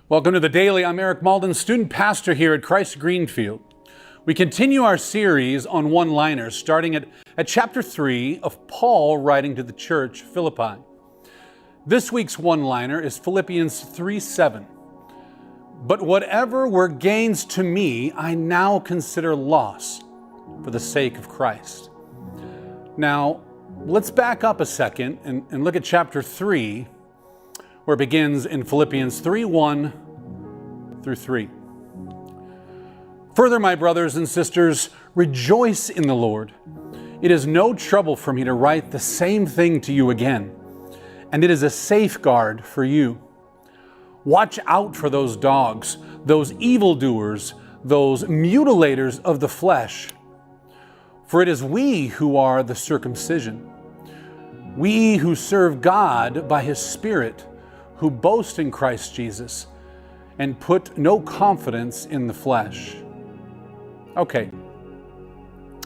Welcome to the Daily. I'm Eric Malden, student pastor here at Christ Greenfield. We continue our series on one-liners, starting at chapter 3 of Paul writing to the church, Philippi. This week's one-liner is Philippians 3:7. But whatever were gains to me, I now consider loss for the sake of Christ. Now, let's back up a second and look at chapter 3, where it begins in Philippians 3:1 through 3. Further, my brothers and sisters, rejoice in the Lord. It is no trouble for me to write the same thing to you again, and it is a safeguard for you. Watch out for those dogs, those evildoers, those mutilators of the flesh. For it is we who are the circumcision, we who serve God by His Spirit, who boast in Christ Jesus and put no confidence in the flesh. Okay,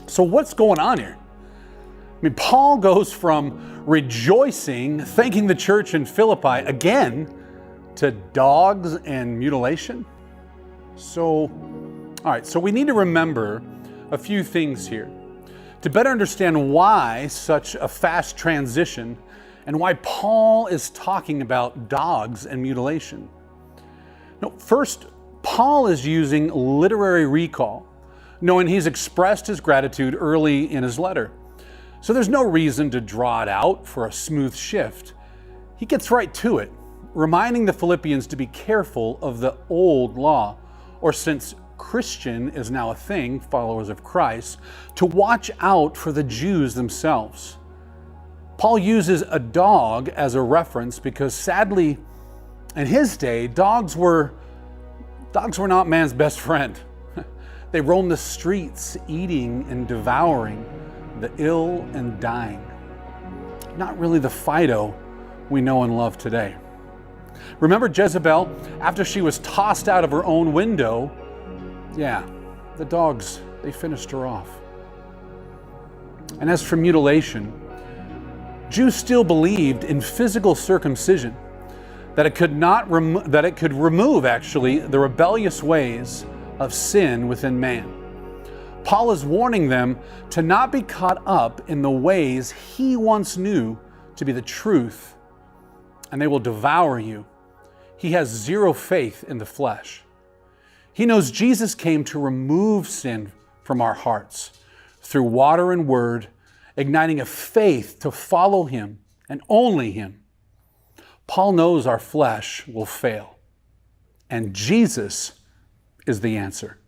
so what's going on here? I mean, Paul goes from rejoicing, thanking the church in Philippi again, to dogs and mutilation. So we need to remember a few things here to better understand why such a fast transition and why Paul is talking about dogs and mutilation. Now, first, Paul is using literary recall, knowing he's expressed his gratitude early in his letter. So there's no reason to draw it out for a smooth shift. He gets right to it, reminding the Philippians to be careful of the old law, or since Christian is now a thing, followers of Christ, to watch out for the Jews themselves. Paul uses a dog as a reference because sadly, in his day, dogs were not man's best friend. They roamed the streets, eating and devouring the ill and dying. Not really the Fido we know and love today. Remember Jezebel, after she was tossed out of her own window? Yeah, the dogs, they finished her off. And as for mutilation, Jews still believed in physical circumcision, that it could remove actually the rebellious ways of sin within man. Paul is warning them to not be caught up in the ways he once knew to be the truth, and they will devour you. He has zero faith in the flesh. He knows Jesus came to remove sin from our hearts through water and word, igniting a faith to follow Him and only Him. Paul knows our flesh will fail, and Jesus is the answer.